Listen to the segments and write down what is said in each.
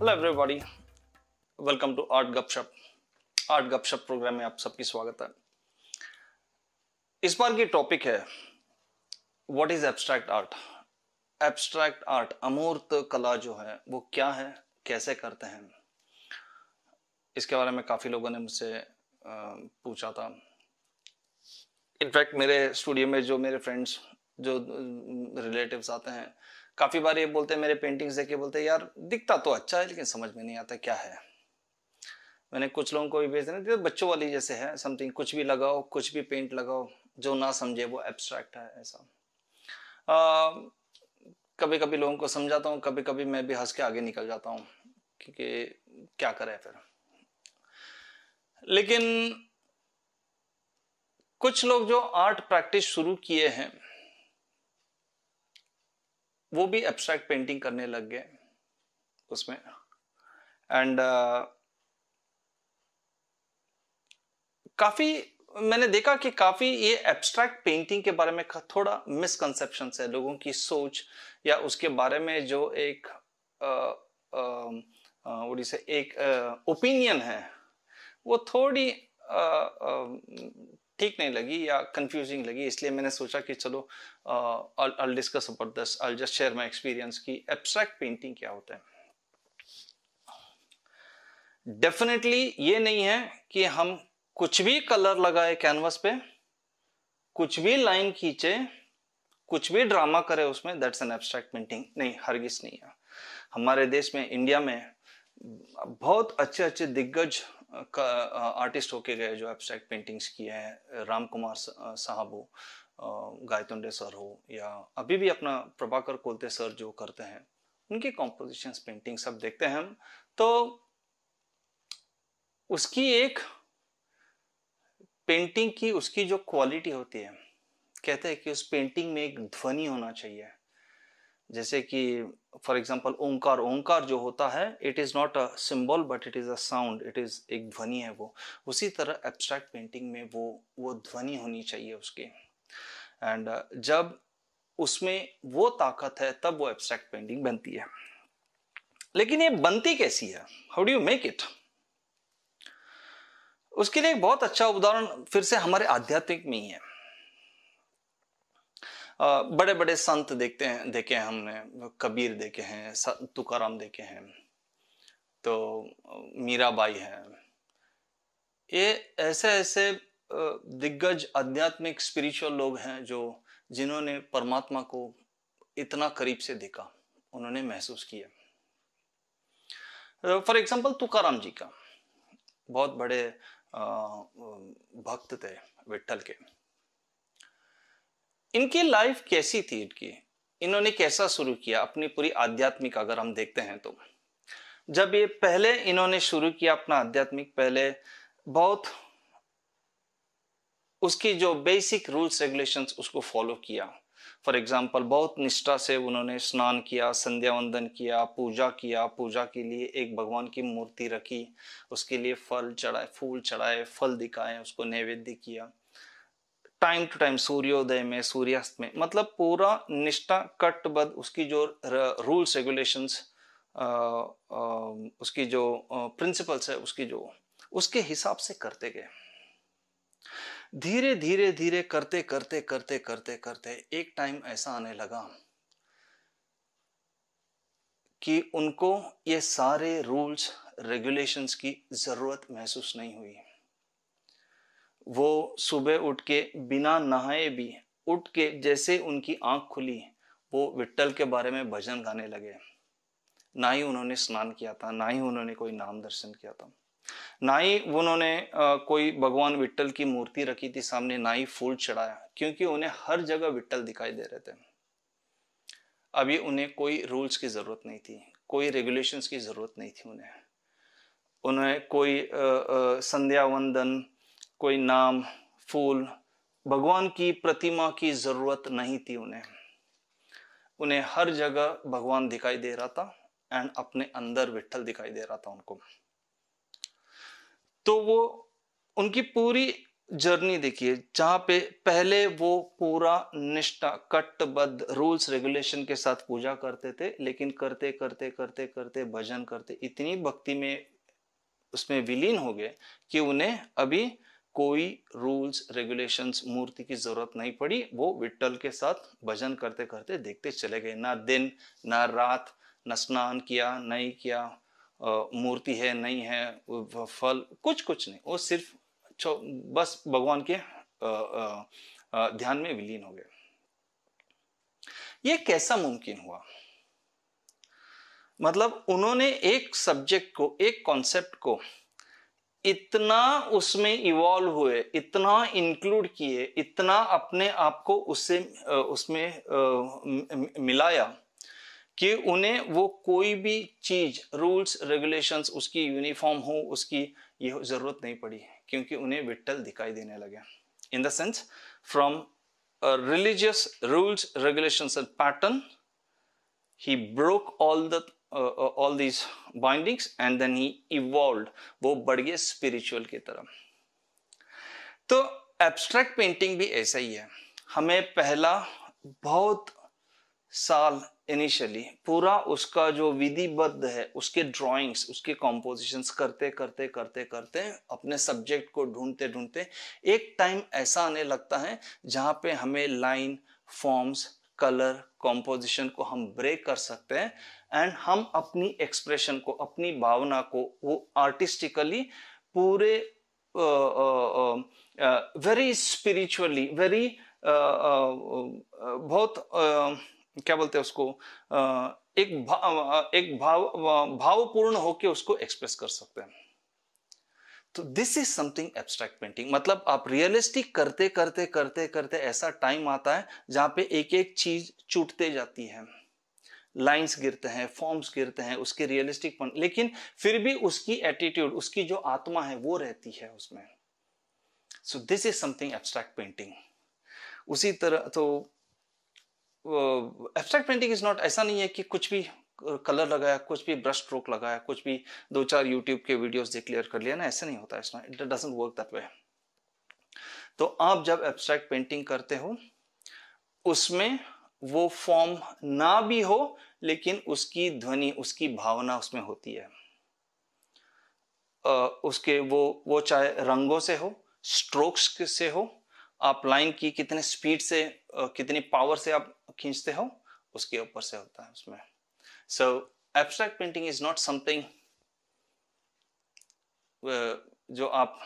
Hello everybody, welcome to art Gupshup. Art Gupshup program में आप सबकी स्वागत है। इस बार की टॉपिक है what is abstract art. Abstract art, अमूर्त कला जो है वो क्या है, कैसे करते हैं, इसके बारे में काफी लोगों ने मुझसे पूछा था। इनफैक्ट मेरे स्टूडियो में जो मेरे फ्रेंड्स, जो रिलेटिव्स आते हैं, काफी बार ये बोलते हैं, मेरे पेंटिंग्स देख के बोलते हैं यार दिखता तो अच्छा है लेकिन समझ में नहीं आता क्या है। मैंने कुछ लोगों को भी भेज देना, तो बच्चों वाली जैसे है समथिंग, कुछ भी लगाओ, कुछ भी पेंट लगाओ, जो ना समझे वो एब्स्ट्रैक्ट है ऐसा। कभी कभी लोगों को समझाता हूँ, कभी कभी मैं भी हंस के आगे निकल जाता हूँ क्योंकि क्या करें फिर। लेकिन कुछ लोग जो आर्ट प्रैक्टिस शुरू किए हैं वो भी एब्स्ट्रैक्ट पेंटिंग करने लग गए उसमें। एंड काफी मैंने देखा कि काफी ये एब्स्ट्रैक्ट पेंटिंग के बारे में थोड़ा मिसकंसेप्शन है लोगों की सोच, या उसके बारे में जो एक एक ओपिनियन है वो थोड़ी ठीक नहीं लगी या कंफ्यूजिंग लगी। इसलिए मैंने सोचा कि चलो I'll discuss about this, I'll just share my experience कि एब्स्ट्रैक्ट पेंटिंग क्या होता है। डेफिनेटली ये नहीं है कि हम कुछ भी कलर लगाए कैनवस पे, कुछ भी लाइन खींचे, कुछ भी ड्रामा करे उसमें, दैट्स एन एब्स्ट्रैक्ट पेंटिंग। नहीं, हरगिज नहीं है। हमारे देश में, इंडिया में बहुत अच्छे अच्छे दिग्गज आर्टिस्ट होके गए जो एब्स्ट्रैक्ट पेंटिंग्स किए हैं। राम कुमार साहब हो, गायतुंडे सर हो, या अभी भी अपना प्रभाकर कोलते सर जो करते हैं, उनकी कॉम्पोजिशंस पेंटिंग सब देखते हैं हम, तो उसकी एक पेंटिंग की उसकी जो क्वालिटी होती है, कहते हैं कि उस पेंटिंग में एक ध्वनि होना चाहिए। जैसे कि फॉर एग्जांपल ओंकार, ओंकार जो होता है, it is not a symbol but it is a sound, it is एक ध्वनि है वो। उसी तरह एब्स्ट्रैक्ट पेंटिंग में वो ध्वनि होनी चाहिए उसकी। एंड जब उसमें वो ताकत है तब वो एब्स्ट्रैक्ट पेंटिंग बनती है। लेकिन ये बनती कैसी है, how do you make it? उसके लिए एक बहुत अच्छा उदाहरण फिर से हमारे आध्यात्मिक में ही है। बड़े बड़े संत देखे हैं हमने, कबीर देखे हैं, तुकाराम देखे हैं, तो मीराबाई है। ये ऐसे ऐसे दिग्गज आध्यात्मिक स्पिरिचुअल लोग हैं जो जिन्होंने परमात्मा को इतना करीब से देखा, उन्होंने महसूस किया। फॉर एग्जांपल तुकाराम जी का, बहुत बड़े भक्त थे विट्ठल के। इनकी लाइफ कैसी थी, इन्होंने कैसा शुरू किया अपनी पूरी आध्यात्मिक, अगर हम देखते हैं तो जब ये पहले इन्होंने शुरू किया अपना आध्यात्मिक, पहले बहुत उसकी जो बेसिक रूल्स रेगुलेशंस उसको फॉलो किया। फॉर एग्जाम्पल बहुत निष्ठा से उन्होंने स्नान किया, संध्या वंदन किया, पूजा किया, पूजा के लिए एक भगवान की मूर्ति रखी, उसके लिए फल चढ़ाए, फूल चढ़ाए, फल दिखाए, उसको नैवेद्य किया, टाइम टू टाइम, सूर्योदय में, सूर्यास्त में, मतलब पूरा निष्ठा कटबद्ध उसकी जो रूल्स रेगुलेशंस, उसकी जो प्रिंसिपल्स है, उसके हिसाब से करते गए। धीरे धीरे धीरे करते करते करते करते करते एक टाइम ऐसा आने लगा कि उनको ये सारे रूल्स रेगुलेशंस की जरूरत महसूस नहीं हुई। वो सुबह उठ के बिना नहाए भी, उठ के जैसे उनकी आंख खुली, वो विट्ठल के बारे में भजन गाने लगे। ना ही उन्होंने स्नान किया था, ना ही उन्होंने कोई नाम दर्शन किया था, ना ही उन्होंने कोई भगवान विट्ठल की मूर्ति रखी थी सामने, ना ही फूल चढ़ाया, क्योंकि उन्हें हर जगह विट्ठल दिखाई दे रहे थे। अभी उन्हें कोई रूल्स की जरूरत नहीं थी, कोई रेगुलेशंस की जरूरत नहीं थी उन्हें कोई संध्या वंदन, कोई नाम, फूल, भगवान की प्रतिमा की जरूरत नहीं थी उन्हें हर जगह भगवान दिखाई दे रहा था एंड अपने अंदर विट्ठल दिखाई दे रहा था उनको। तो वो उनकी पूरी जर्नी देखिए, जहां पे पहले वो पूरा निष्ठा कट्टबद्ध रूल्स रेगुलेशन के साथ पूजा करते थे, लेकिन करते करते करते करते भजन करते इतनी भक्ति में उसमें विलीन हो गए कि उन्हें अभी कोई रूल्स रेगुलेशंस मूर्ति की जरूरत नहीं पड़ी। वो विट्ठल के साथ भजन करते करते देखते चले गए, ना दिन ना रात, न स्नान किया नहीं किया, मूर्ति है नहीं है, फल कुछ नहीं, वो सिर्फ बस भगवान के ध्यान में विलीन हो गए। ये कैसा मुमकिन हुआ? मतलब उन्होंने एक सब्जेक्ट को, एक कॉन्सेप्ट को इतना उसमें इवॉल्व हुए, इतना इंक्लूड किए, इतना अपने आप को उससे उसमें मिलाया कि उन्हें वो कोई भी चीज रूल्स रेगुलेशंस उसकी यूनिफॉर्म हो, उसकी ये जरूरत नहीं पड़ी, क्योंकि उन्हें विट्ठल दिखाई देने लगे। In the sense from religious rules regulations and pattern he broke all these bindings and then he evolved, वो बढ़ गए स्पिरिचुअल की तरफ। तो एब्स्ट्रैक्ट पेंटिंग भी ऐसा ही है। हमें पहला बहुत साल इनिशियली पूरा उसका जो विधिबद्ध है, उसके ड्राइंग्स, उसके कॉम्पोजिशंस करते करते करते करते अपने सब्जेक्ट को ढूंढते ढूंढते एक टाइम ऐसा आने लगता है जहां पे हमें लाइन, फॉर्म्स, कलर, कॉम्पोजिशन को हम ब्रेक कर सकते हैं एंड हम अपनी एक्सप्रेशन को, अपनी भावना को वो आर्टिस्टिकली पूरे वेरी स्पिरिचुअली, वेरी बहुत क्या बोलते हैं उसको, एक भावपूर्ण होके उसको एक्सप्रेस कर सकते हैं। तो this is something abstract painting. मतलब आप रियलिस्टिक करते करते करते करते ऐसा टाइम आता है जहां पे एक एक चीज छूटते जाती है, लाइंस गिरते हैं, फॉर्म्स गिरते हैं, उसके रियलिस्टिक पन, लेकिन फिर भी उसकी एटीट्यूड, उसकी जो आत्मा है वो रहती है उसमें। So this is something abstract painting. उसी तरह तो एब्स्ट्रैक्ट पेंटिंग इज नॉट, ऐसा नहीं है कि कुछ भी कलर लगाया, कुछ भी ब्रश स्ट्रोक लगाया, कुछ भी 2-4 यूट्यूब के वीडियोस देख क्लियर कर लिया ना, ऐसा नहीं होता है। It doesn't work that way. तो आप जब एब्स्ट्रैक्ट पेंटिंग करते हो उसमें वो फॉर्म ना भी हो, लेकिन उसकी ध्वनि, उसकी भावना उसमें होती है। उसके वो चाहे रंगों से हो, स्ट्रोक्स से हो, आप लाइन की कितने स्पीड से, कितनी पावर से आप खींचते हो, उसके ऊपर से होता है उसमें। So abstract painting is not something जो आप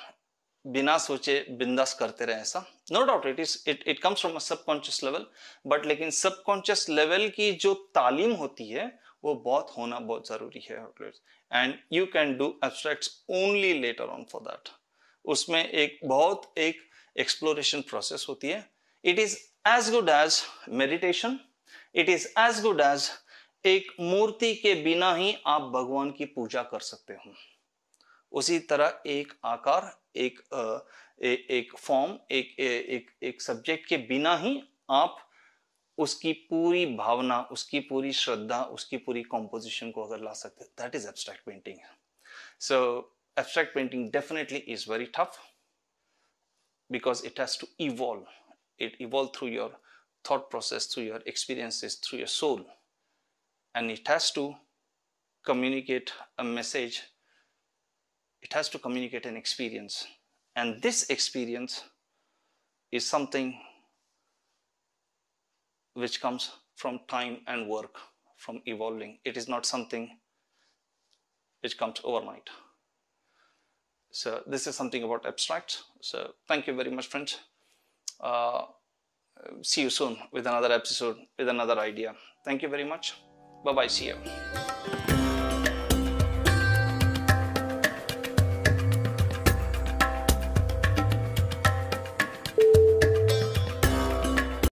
बिना सोचे बिंदास करते रहे, ऐसा। No doubt it comes from a subconscious level, but लेकिन सबकॉन्शियस लेवल की जो तालीम होती है वो बहुत होना बहुत जरूरी है। And you can do abstracts only later on for that. उसमें एक बहुत एक एक्सप्लोरेशन प्रोसेस होती है। It is as good as meditation, it is as good as एक मूर्ति के बिना ही आप भगवान की पूजा कर सकते हो। उसी तरह एक आकार, एक फॉर्म, एक सब्जेक्ट के बिना ही आप उसकी पूरी भावना, उसकी पूरी श्रद्धा, उसकी पूरी कॉम्पोजिशन को अगर ला सकते, that is abstract painting. So abstract painting definitely is very tough because it has to evolve. It evolves through your thought process, through your experiences, through your soul, and it has to communicate a message. It has to communicate an experience, and this experience is something which comes from time and work, from evolving. It is not something which comes overnight. So this is something about abstract. So thank you very much, friends. See you soon with another episode, with another idea. Thank you very much. Bye bye. See you.